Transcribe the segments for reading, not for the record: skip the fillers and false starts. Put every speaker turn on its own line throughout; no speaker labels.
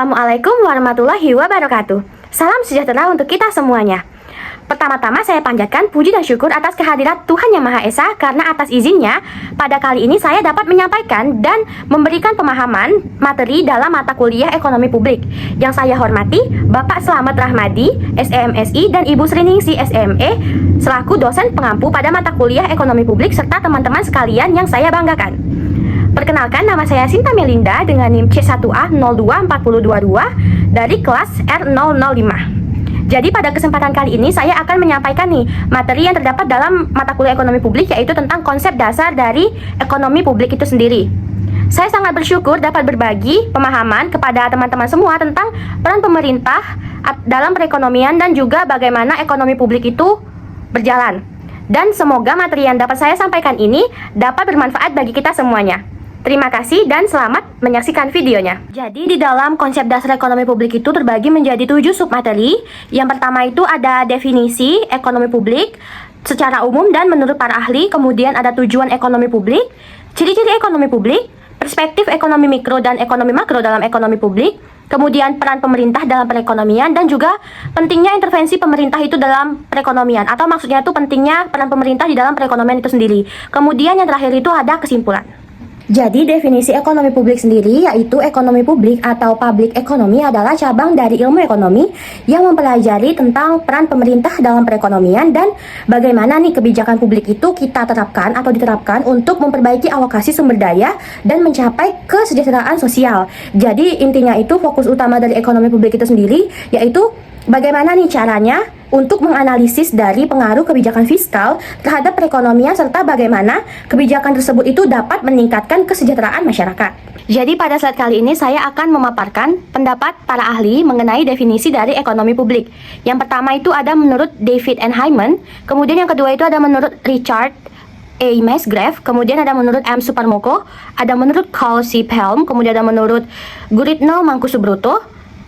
Assalamualaikum warahmatullahi wabarakatuh. Salam sejahtera untuk kita semuanya. Pertama-tama saya panjatkan puji dan syukur atas kehadirat Tuhan Yang Maha Esa, karena atas izinnya pada kali ini saya dapat menyampaikan dan memberikan pemahaman materi dalam mata kuliah ekonomi publik. Yang saya hormati Bapak Slamet Rahmadi, SEMSI, dan Ibu Sriningsi SME selaku dosen pengampu pada mata kuliah ekonomi publik, serta teman-teman sekalian yang saya banggakan. Perkenalkan, nama saya Sinta Melinda dengan NIM C1A024022 dari kelas R005. Jadi pada kesempatan kali ini saya akan menyampaikan materi yang terdapat dalam mata kuliah ekonomi publik, yaitu tentang konsep dasar dari ekonomi publik itu sendiri. Saya sangat bersyukur dapat berbagi pemahaman kepada teman-teman semua tentang peran pemerintah dalam perekonomian dan juga bagaimana ekonomi publik itu berjalan. Dan semoga materi yang dapat saya sampaikan ini dapat bermanfaat bagi kita semuanya. Terima kasih dan selamat menyaksikan videonya. Jadi di dalam konsep dasar ekonomi publik itu terbagi menjadi 7 submateri. Yang pertama itu ada definisi ekonomi publik secara umum dan menurut para ahli. Kemudian ada tujuan ekonomi publik, ciri-ciri ekonomi publik, perspektif ekonomi mikro dan ekonomi makro dalam ekonomi publik, kemudian peran pemerintah dalam perekonomian, dan juga pentingnya intervensi pemerintah itu dalam perekonomian, atau maksudnya itu pentingnya peran pemerintah di dalam perekonomian itu sendiri. Kemudian yang terakhir itu ada kesimpulan. Jadi definisi ekonomi publik sendiri yaitu ekonomi publik atau public economy adalah cabang dari ilmu ekonomi yang mempelajari tentang peran pemerintah dalam perekonomian dan bagaimana kebijakan publik itu kita terapkan atau diterapkan untuk memperbaiki alokasi sumber daya dan mencapai kesejahteraan sosial. Jadi intinya itu fokus utama dari ekonomi publik itu sendiri yaitu bagaimana caranya untuk menganalisis dari pengaruh kebijakan fiskal terhadap perekonomian serta bagaimana kebijakan tersebut itu dapat meningkatkan kesejahteraan masyarakat. Jadi pada slide kali ini saya akan memaparkan pendapat para ahli mengenai definisi dari ekonomi publik. Yang pertama itu ada menurut David N. Hyman, kemudian yang kedua itu ada menurut Richard A. Musgrave, kemudian ada menurut M. Suparmoko, ada menurut Carl C. Pelm, kemudian ada menurut Guritno Mangkusubroto,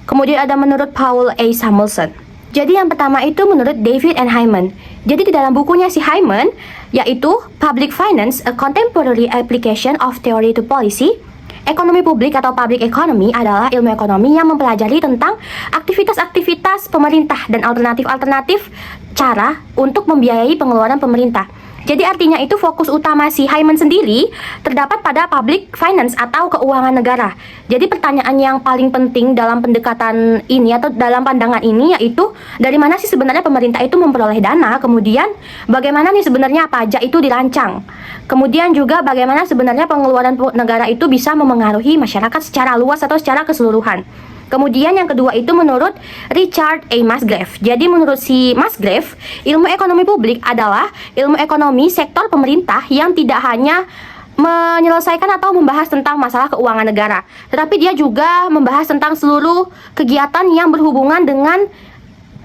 kemudian ada menurut Paul A. Samuelson. Jadi yang pertama itu menurut David N. Hyman. Jadi di dalam bukunya si Hyman, yaitu Public Finance, A Contemporary Application of Theory to Policy, ekonomi publik atau public economy adalah ilmu ekonomi yang mempelajari tentang aktivitas-aktivitas pemerintah dan alternatif-alternatif cara untuk membiayai pengeluaran pemerintah. Jadi artinya itu fokus utama si Hyman sendiri terdapat pada public finance atau keuangan negara. Jadi pertanyaan yang paling penting dalam pendekatan ini atau dalam pandangan ini yaitu dari mana sih sebenarnya pemerintah itu memperoleh dana, kemudian bagaimana sebenarnya pajak itu dirancang, kemudian juga bagaimana sebenarnya pengeluaran negara itu bisa memengaruhi masyarakat secara luas atau secara keseluruhan. Kemudian yang kedua itu menurut Richard A. Musgrave. Jadi menurut si Musgrave, ilmu ekonomi publik adalah ilmu ekonomi sektor pemerintah yang tidak hanya menyelesaikan atau membahas tentang masalah keuangan negara, tetapi dia juga membahas tentang seluruh kegiatan yang berhubungan dengan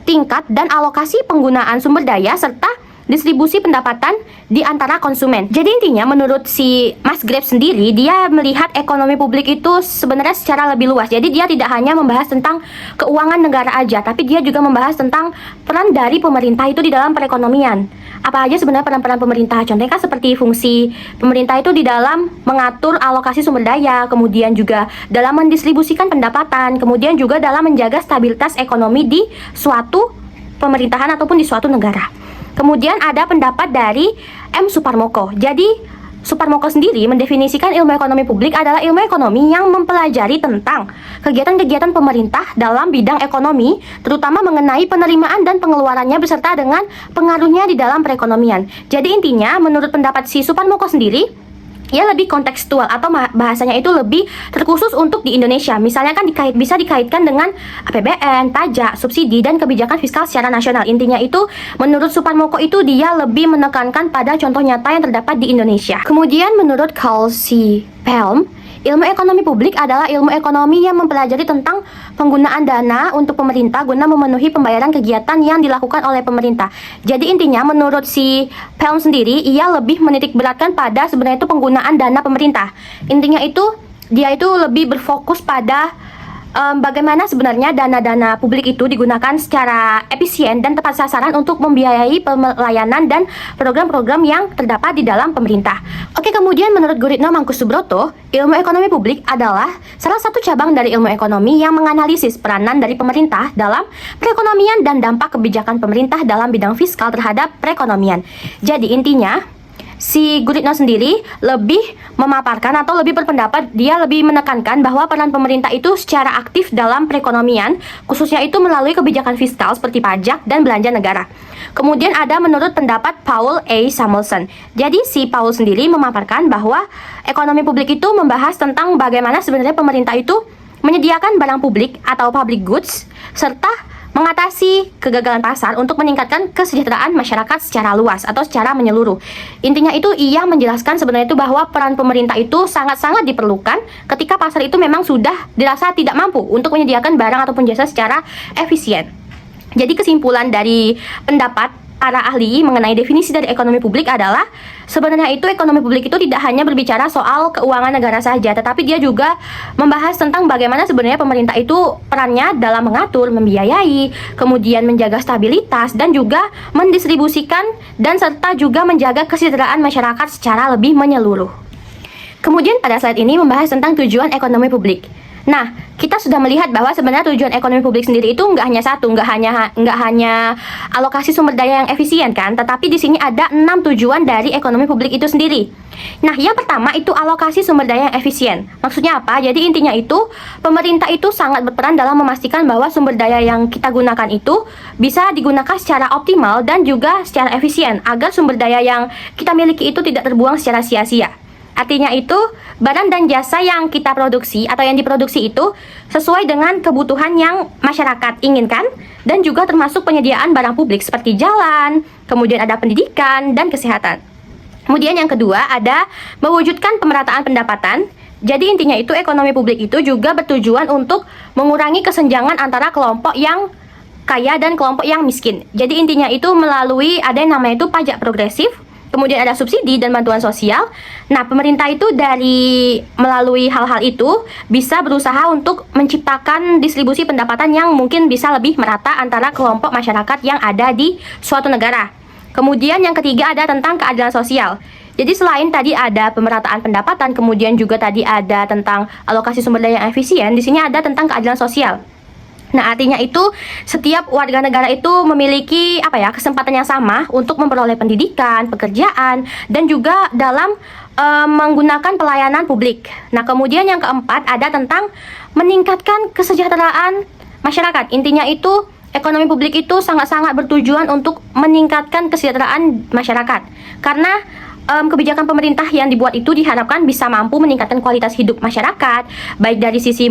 tingkat dan alokasi penggunaan sumber daya serta distribusi pendapatan di antara konsumen. Jadi intinya menurut si Musgrave sendiri, dia melihat ekonomi publik itu sebenarnya secara lebih luas. Jadi dia tidak hanya membahas tentang keuangan negara aja, tapi dia juga membahas tentang peran dari pemerintah itu di dalam perekonomian. Apa aja sebenarnya peran-peran pemerintah? Contohnya kan seperti fungsi pemerintah itu di dalam mengatur alokasi sumber daya, kemudian juga dalam mendistribusikan pendapatan, kemudian juga dalam menjaga stabilitas ekonomi di suatu pemerintahan ataupun di suatu negara. Kemudian ada pendapat dari M. Suparmoko. Jadi Suparmoko sendiri mendefinisikan ilmu ekonomi publik adalah ilmu ekonomi yang mempelajari tentang kegiatan-kegiatan pemerintah dalam bidang ekonomi, terutama mengenai penerimaan dan pengeluarannya beserta dengan pengaruhnya di dalam perekonomian. Jadi intinya menurut pendapat si Suparmoko sendiri, ya lebih kontekstual atau bahasanya itu lebih terkhusus untuk di Indonesia. Misalnya kan bisa dikaitkan dengan APBN, pajak, subsidi, dan kebijakan fiskal secara nasional. Intinya itu menurut Suparmoko itu dia lebih menekankan pada contoh nyata yang terdapat di Indonesia. Kemudian menurut Carl C. Pelm, ilmu ekonomi publik adalah ilmu ekonomi yang mempelajari tentang penggunaan dana untuk pemerintah guna memenuhi pembayaran kegiatan yang dilakukan oleh pemerintah. Jadi intinya menurut si Pelm sendiri, ia lebih menitik beratkan pada sebenarnya itu penggunaan dana pemerintah. Intinya itu dia itu lebih berfokus pada bagaimana sebenarnya dana-dana publik itu digunakan secara efisien dan tepat sasaran untuk membiayai pelayanan dan program-program yang terdapat di dalam pemerintah. Oke, kemudian menurut Guritno Mangkusubroto, ilmu ekonomi publik adalah salah satu cabang dari ilmu ekonomi yang menganalisis peranan dari pemerintah dalam perekonomian dan dampak kebijakan pemerintah dalam bidang fiskal terhadap perekonomian. Jadi intinya, si Guritno sendiri lebih memaparkan atau lebih berpendapat, dia lebih menekankan bahwa peran pemerintah itu secara aktif dalam perekonomian, khususnya itu melalui kebijakan fiskal seperti pajak dan belanja negara. Kemudian ada menurut pendapat Paul A. Samuelson. Jadi si Paul sendiri memaparkan bahwa ekonomi publik itu membahas tentang bagaimana sebenarnya pemerintah itu menyediakan barang publik atau public goods, serta mengatasi kegagalan pasar untuk meningkatkan kesejahteraan masyarakat secara luas atau secara menyeluruh. Intinya itu ia menjelaskan sebenarnya itu bahwa peran pemerintah itu sangat-sangat diperlukan ketika pasar itu memang sudah dirasa tidak mampu untuk menyediakan barang ataupun jasa secara efisien. Jadi kesimpulan dari pendapat para ahli mengenai definisi dari ekonomi publik adalah sebenarnya itu ekonomi publik itu tidak hanya berbicara soal keuangan negara saja, tetapi dia juga membahas tentang bagaimana sebenarnya pemerintah itu perannya dalam mengatur, membiayai, kemudian menjaga stabilitas dan juga mendistribusikan dan serta juga menjaga kesejahteraan masyarakat secara lebih menyeluruh. Kemudian pada slide ini membahas tentang tujuan ekonomi publik. Nah, kita sudah melihat bahwa sebenarnya tujuan ekonomi publik sendiri itu nggak hanya satu, nggak hanya alokasi sumber daya yang efisien kan, tetapi di sini ada 6 tujuan dari ekonomi publik itu sendiri. Nah, yang pertama itu alokasi sumber daya yang efisien. Maksudnya apa? Jadi intinya itu pemerintah itu sangat berperan dalam memastikan bahwa sumber daya yang kita gunakan itu bisa digunakan secara optimal dan juga secara efisien agar sumber daya yang kita miliki itu tidak terbuang secara sia-sia. Artinya itu, barang dan jasa yang kita produksi atau yang diproduksi itu sesuai dengan kebutuhan yang masyarakat inginkan dan juga termasuk penyediaan barang publik seperti jalan, kemudian ada pendidikan dan kesehatan. Kemudian yang kedua ada mewujudkan pemerataan pendapatan. Jadi intinya itu ekonomi publik itu juga bertujuan untuk mengurangi kesenjangan antara kelompok yang kaya dan kelompok yang miskin. Jadi intinya itu melalui ada yang namanya itu pajak progresif, kemudian ada subsidi dan bantuan sosial. Nah, pemerintah itu melalui hal-hal itu bisa berusaha untuk menciptakan distribusi pendapatan yang mungkin bisa lebih merata antara kelompok masyarakat yang ada di suatu negara. Kemudian yang ketiga ada tentang keadilan sosial. Jadi selain tadi ada pemerataan pendapatan, kemudian juga tadi ada tentang alokasi sumber daya yang efisien, di sini ada tentang keadilan sosial. Nah, artinya itu setiap warga negara itu memiliki kesempatan yang sama untuk memperoleh pendidikan, pekerjaan, dan juga dalam menggunakan pelayanan publik. Nah, kemudian yang keempat ada tentang meningkatkan kesejahteraan masyarakat. Intinya itu ekonomi publik itu sangat-sangat bertujuan untuk meningkatkan kesejahteraan masyarakat. Karena kebijakan pemerintah yang dibuat itu diharapkan bisa mampu meningkatkan kualitas hidup masyarakat, baik dari sisi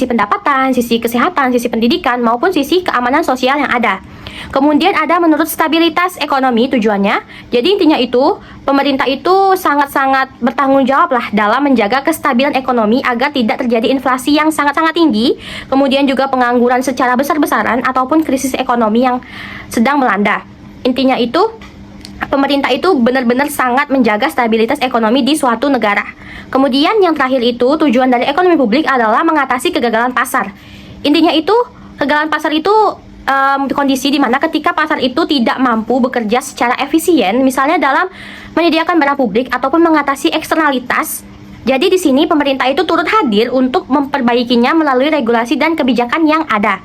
pendapatan, sisi kesehatan, sisi pendidikan, maupun sisi keamanan sosial yang ada. Kemudian ada menurut stabilitas ekonomi tujuannya. Jadi intinya itu pemerintah itu sangat-sangat bertanggung jawab lah dalam menjaga kestabilan ekonomi agar tidak terjadi inflasi yang sangat-sangat tinggi, kemudian juga pengangguran secara besar-besaran ataupun krisis ekonomi yang sedang melanda. Intinya itu pemerintah itu benar-benar sangat menjaga stabilitas ekonomi di suatu negara. Kemudian yang terakhir itu tujuan dari ekonomi publik adalah mengatasi kegagalan pasar. Intinya itu kegagalan pasar itu kondisi di mana ketika pasar itu tidak mampu bekerja secara efisien, misalnya dalam menyediakan barang publik ataupun mengatasi eksternalitas. Jadi di sini pemerintah itu turut hadir untuk memperbaikinya melalui regulasi dan kebijakan yang ada.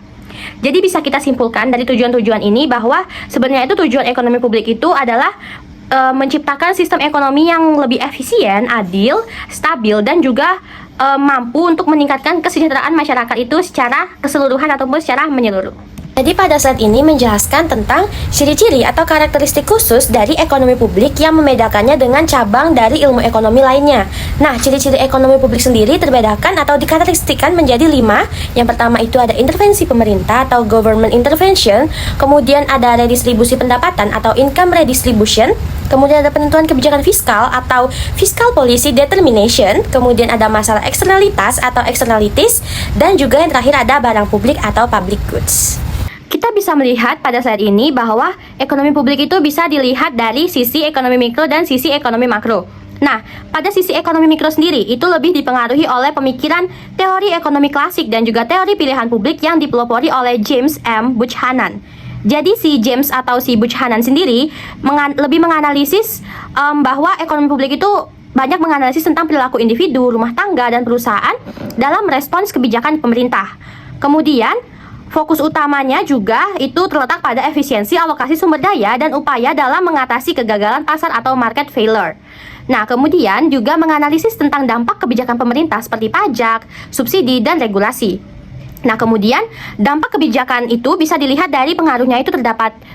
Jadi bisa kita simpulkan dari tujuan-tujuan ini bahwa sebenarnya itu tujuan ekonomi publik itu adalah menciptakan sistem ekonomi yang lebih efisien, adil, stabil, dan juga mampu untuk meningkatkan kesejahteraan masyarakat itu secara keseluruhan ataupun secara menyeluruh. Jadi pada saat ini menjelaskan tentang ciri-ciri atau karakteristik khusus dari ekonomi publik yang membedakannya dengan cabang dari ilmu ekonomi lainnya. Nah, ciri-ciri ekonomi publik sendiri terbedakan atau dikarakteristikkan menjadi 5. Yang pertama itu ada intervensi pemerintah atau government intervention, kemudian ada redistribusi pendapatan atau income redistribution, kemudian ada penentuan kebijakan fiskal atau fiscal policy determination, kemudian ada masalah eksternalitas atau externalities, dan juga yang terakhir ada barang publik atau public goods. Kita bisa melihat pada saat ini bahwa ekonomi publik itu bisa dilihat dari sisi ekonomi mikro dan sisi ekonomi makro. Nah, pada sisi ekonomi mikro sendiri, itu lebih dipengaruhi oleh pemikiran teori ekonomi klasik dan juga teori pilihan publik yang dipelopori oleh James M. Buchanan. Jadi si James atau si Buchanan sendiri lebih menganalisis bahwa ekonomi publik itu banyak menganalisis tentang perilaku individu, rumah tangga, dan perusahaan dalam respons kebijakan pemerintah. Kemudian, fokus utamanya juga itu terletak pada efisiensi alokasi sumber daya dan upaya dalam mengatasi kegagalan pasar atau market failure. Nah, kemudian juga menganalisis tentang dampak kebijakan pemerintah seperti pajak, subsidi, dan regulasi. Nah, kemudian dampak kebijakan itu bisa dilihat dari pengaruhnya itu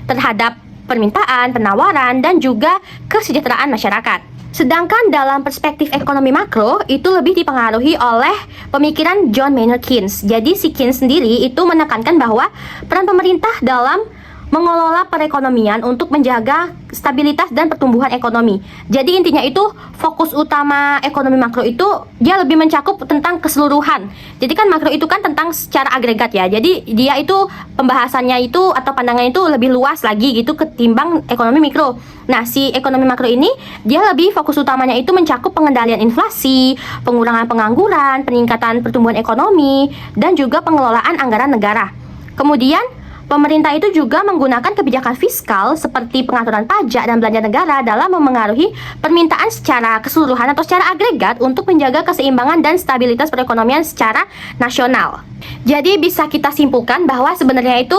terhadap permintaan, penawaran, dan juga kesejahteraan masyarakat. Sedangkan dalam perspektif ekonomi makro itu lebih dipengaruhi oleh pemikiran John Maynard Keynes. Jadi si Keynes sendiri itu menekankan bahwa peran pemerintah dalam mengelola perekonomian untuk menjaga stabilitas dan pertumbuhan ekonomi. Jadi intinya itu fokus utama ekonomi makro itu dia lebih mencakup tentang keseluruhan. Jadi kan makro itu kan tentang secara agregat ya. Jadi dia itu pembahasannya itu atau pandangannya itu lebih luas lagi gitu ketimbang ekonomi mikro. Nah, si ekonomi makro ini dia lebih fokus utamanya itu mencakup pengendalian inflasi, pengurangan pengangguran, peningkatan pertumbuhan ekonomi, dan juga pengelolaan anggaran negara. Kemudian pemerintah itu juga menggunakan kebijakan fiskal seperti pengaturan pajak dan belanja negara dalam memengaruhi permintaan secara keseluruhan atau secara agregat untuk menjaga keseimbangan dan stabilitas perekonomian secara nasional. Jadi bisa kita simpulkan bahwa sebenarnya itu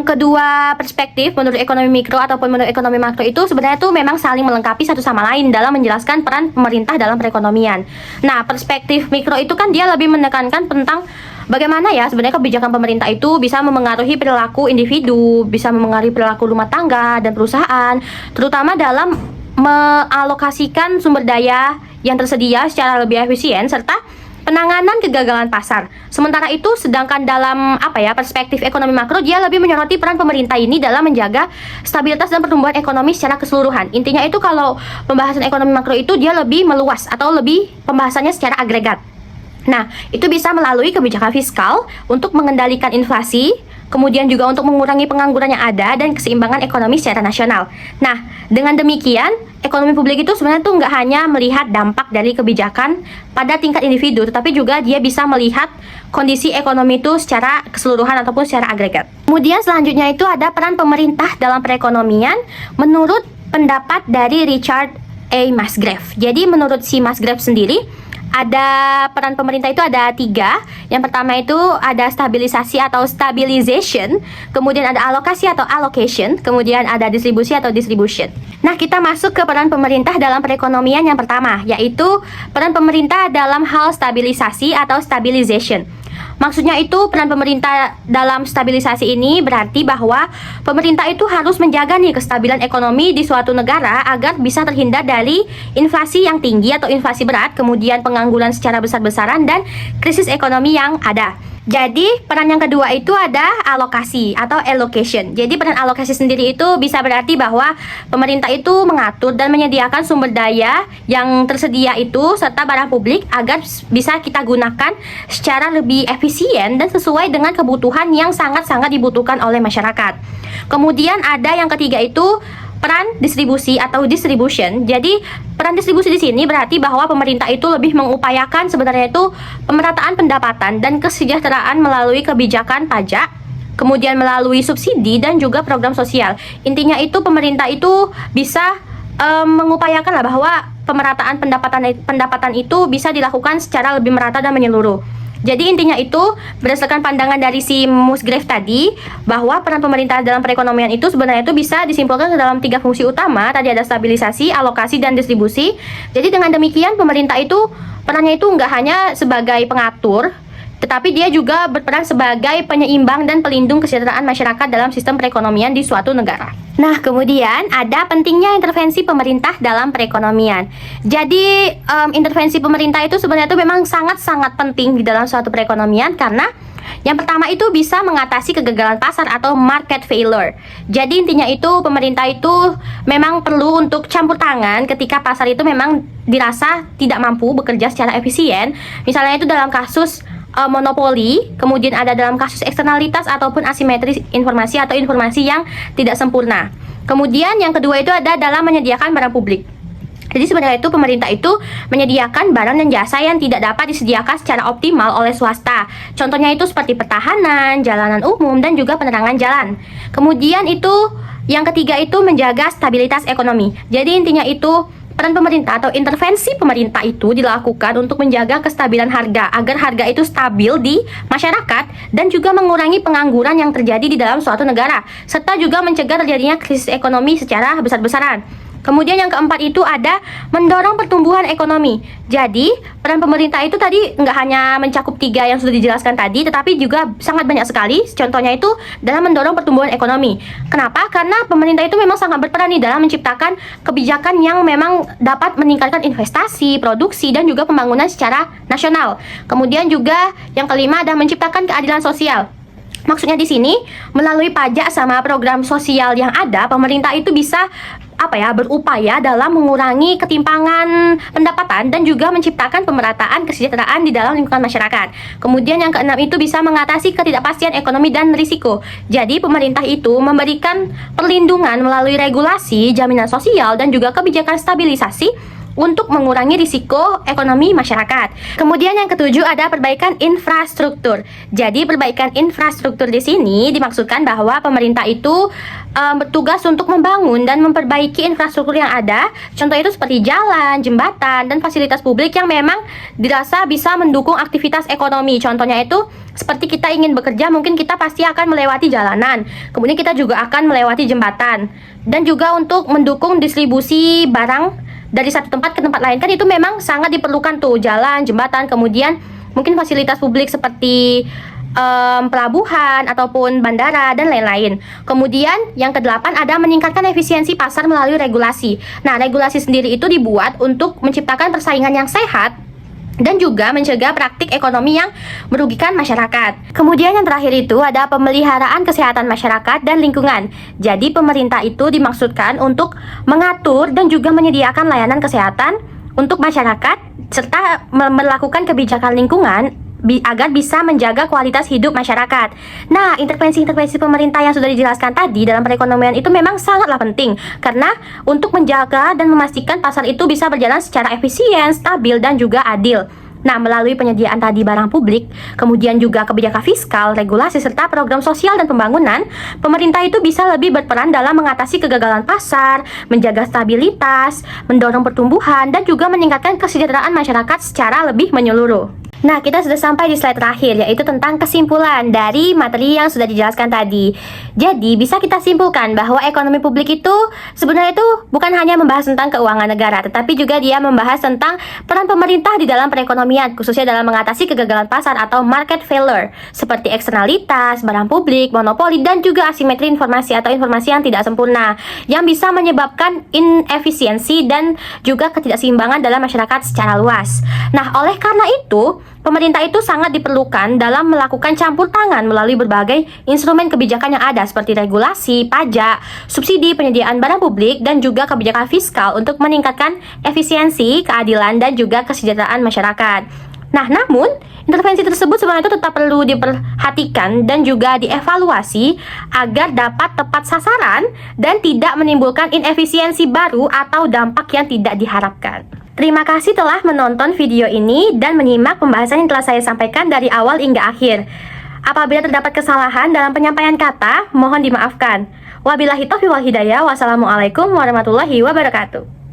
kedua perspektif menurut ekonomi mikro ataupun menurut ekonomi makro itu sebenarnya itu memang saling melengkapi satu sama lain dalam menjelaskan peran pemerintah dalam perekonomian. Nah, perspektif mikro itu kan dia lebih menekankan tentang bagaimana ya sebenarnya kebijakan pemerintah itu bisa memengaruhi perilaku individu, bisa memengaruhi perilaku rumah tangga dan perusahaan, terutama dalam mengalokasikan sumber daya yang tersedia secara lebih efisien serta penanganan kegagalan pasar. Sementara itu, sedangkan dalam perspektif ekonomi makro, dia lebih menyoroti peran pemerintah ini dalam menjaga stabilitas dan pertumbuhan ekonomi secara keseluruhan. Intinya itu kalau pembahasan ekonomi makro itu dia lebih meluas atau lebih pembahasannya secara agregat. Nah, itu bisa melalui kebijakan fiskal untuk mengendalikan inflasi, kemudian juga untuk mengurangi pengangguran yang ada dan keseimbangan ekonomi secara nasional. Nah, dengan demikian, ekonomi publik itu sebenarnya tuh nggak hanya melihat dampak dari kebijakan pada tingkat individu, tetapi juga dia bisa melihat kondisi ekonomi itu secara keseluruhan ataupun secara agregat. Kemudian selanjutnya itu ada peran pemerintah dalam perekonomian menurut pendapat dari Richard A. Musgrave. Jadi menurut si Musgrave sendiri, ada peran pemerintah itu ada 3. Yang pertama itu ada stabilisasi atau stabilization, kemudian ada alokasi atau allocation, kemudian ada distribusi atau distribution. Nah, kita masuk ke peran pemerintah dalam perekonomian yang pertama, yaitu peran pemerintah dalam hal stabilisasi atau stabilization. Maksudnya itu peran pemerintah dalam stabilisasi ini berarti bahwa pemerintah itu harus menjaga nih kestabilan ekonomi di suatu negara agar bisa terhindar dari inflasi yang tinggi atau inflasi berat, kemudian pengangguran secara besar-besaran dan krisis ekonomi yang ada. Jadi peran yang kedua itu ada alokasi atau allocation. Jadi peran alokasi sendiri itu bisa berarti bahwa pemerintah itu mengatur dan menyediakan sumber daya yang tersedia itu serta barang publik agar bisa kita gunakan secara lebih efisien dan sesuai dengan kebutuhan yang sangat-sangat dibutuhkan oleh masyarakat. Kemudian ada yang ketiga itu peran distribusi atau distribution. Jadi peran distribusi di sini berarti bahwa pemerintah itu lebih mengupayakan sebenarnya itu pemerataan pendapatan dan kesejahteraan melalui kebijakan pajak, kemudian melalui subsidi dan juga program sosial. Intinya itu pemerintah itu bisa mengupayakan lah bahwa pemerataan pendapatan itu bisa dilakukan secara lebih merata dan menyeluruh. Jadi intinya itu berdasarkan pandangan dari si Musgrave tadi bahwa peran pemerintah dalam perekonomian itu sebenarnya itu bisa disimpulkan ke dalam 3 fungsi utama. Tadi ada stabilisasi, alokasi, dan distribusi. Jadi dengan demikian pemerintah itu perannya itu nggak hanya sebagai pengatur, tetapi dia juga berperan sebagai penyeimbang dan pelindung kesejahteraan masyarakat dalam sistem perekonomian di suatu negara. Nah, kemudian ada pentingnya intervensi pemerintah dalam perekonomian. Jadi, intervensi pemerintah itu sebenarnya itu memang sangat-sangat penting di dalam suatu perekonomian karena yang pertama itu bisa mengatasi kegagalan pasar atau market failure. Jadi intinya itu pemerintah itu memang perlu untuk campur tangan ketika pasar itu memang dirasa tidak mampu bekerja secara efisien. Misalnya itu dalam kasus monopoli, kemudian ada dalam kasus eksternalitas ataupun asimetris informasi atau informasi yang tidak sempurna. Kemudian yang kedua itu ada dalam menyediakan barang publik. Jadi sebenarnya itu pemerintah itu menyediakan barang dan jasa yang tidak dapat disediakan secara optimal oleh swasta. Contohnya itu seperti pertahanan, jalanan umum, dan juga penerangan jalan. Kemudian itu yang ketiga itu menjaga stabilitas ekonomi. Jadi intinya itu peran pemerintah atau intervensi pemerintah itu dilakukan untuk menjaga kestabilan harga agar harga itu stabil di masyarakat dan juga mengurangi pengangguran yang terjadi di dalam suatu negara serta juga mencegah terjadinya krisis ekonomi secara besar-besaran. Kemudian yang keempat itu ada mendorong pertumbuhan ekonomi. Jadi peran pemerintah itu tadi nggak hanya mencakup tiga yang sudah dijelaskan tadi, tetapi juga sangat banyak sekali. Contohnya itu dalam mendorong pertumbuhan ekonomi. Kenapa? Karena pemerintah itu memang sangat berperan nih dalam menciptakan kebijakan yang memang dapat meningkatkan investasi, produksi, dan juga pembangunan secara nasional. Kemudian juga yang kelima ada menciptakan keadilan sosial. Maksudnya di sini melalui pajak sama program sosial yang ada, pemerintah itu bisa berupaya dalam mengurangi ketimpangan pendapatan dan juga menciptakan pemerataan kesejahteraan di dalam lingkungan masyarakat. Kemudian yang keenam itu bisa mengatasi ketidakpastian ekonomi dan risiko. Jadi pemerintah itu memberikan perlindungan melalui regulasi, jaminan sosial, dan juga kebijakan stabilisasi untuk mengurangi risiko ekonomi masyarakat. Kemudian yang ketujuh ada perbaikan infrastruktur. Jadi perbaikan infrastruktur di sini dimaksudkan bahwa pemerintah itu bertugas untuk membangun dan memperbaiki infrastruktur yang ada. Contoh itu seperti jalan, jembatan, dan fasilitas publik yang memang dirasa bisa mendukung aktivitas ekonomi. Contohnya itu seperti kita ingin bekerja, mungkin kita pasti akan melewati jalanan. Kemudian kita juga akan melewati jembatan. Dan juga untuk mendukung distribusi barang dari satu tempat ke tempat lain, kan itu memang sangat diperlukan tuh, jalan, jembatan, kemudian mungkin fasilitas publik seperti pelabuhan ataupun bandara dan lain-lain. Kemudian yang kedelapan ada meningkatkan efisiensi pasar melalui regulasi. Nah, regulasi sendiri itu dibuat untuk menciptakan persaingan yang sehat dan juga mencegah praktik ekonomi yang merugikan masyarakat. Kemudian yang terakhir itu ada pemeliharaan kesehatan masyarakat dan lingkungan. Jadi pemerintah itu dimaksudkan untuk mengatur dan juga menyediakan layanan kesehatan untuk masyarakat serta melakukan kebijakan lingkungan agar bisa menjaga kualitas hidup masyarakat. Nah, intervensi-intervensi pemerintah yang sudah dijelaskan tadi dalam perekonomian itu memang sangatlah penting karena untuk menjaga dan memastikan pasar itu bisa berjalan secara efisien, stabil, dan juga adil. Nah, melalui penyediaan tadi barang publik, kemudian juga kebijakan fiskal, regulasi, serta program sosial dan pembangunan, pemerintah itu bisa lebih berperan dalam mengatasi kegagalan pasar, menjaga stabilitas, mendorong pertumbuhan, dan juga meningkatkan kesejahteraan masyarakat secara lebih menyeluruh. Nah, kita sudah sampai di slide terakhir, yaitu tentang kesimpulan dari materi yang sudah dijelaskan tadi. Jadi, bisa kita simpulkan bahwa ekonomi publik itu sebenarnya itu bukan hanya membahas tentang keuangan negara, tetapi juga dia membahas tentang peran pemerintah di dalam perekonomian, khususnya dalam mengatasi kegagalan pasar atau market failure, seperti eksternalitas, barang publik, monopoli, dan juga asimetri informasi atau informasi yang tidak sempurna, yang bisa menyebabkan inefisiensi dan juga ketidakseimbangan dalam masyarakat secara luas. Nah, oleh karena itu, pemerintah itu sangat diperlukan dalam melakukan campur tangan melalui berbagai instrumen kebijakan yang ada seperti regulasi, pajak, subsidi, penyediaan barang publik, dan juga kebijakan fiskal untuk meningkatkan efisiensi, keadilan, dan juga kesejahteraan masyarakat. Nah, namun intervensi tersebut sebenarnya itu tetap perlu diperhatikan dan juga dievaluasi agar dapat tepat sasaran dan tidak menimbulkan inefisiensi baru atau dampak yang tidak diharapkan. Terima kasih telah menonton video ini dan menyimak pembahasan yang telah saya sampaikan dari awal hingga akhir. Apabila terdapat kesalahan dalam penyampaian kata, mohon dimaafkan. Wabillahi taufiq wal hidayah. Wassalamualaikum warahmatullahi wabarakatuh.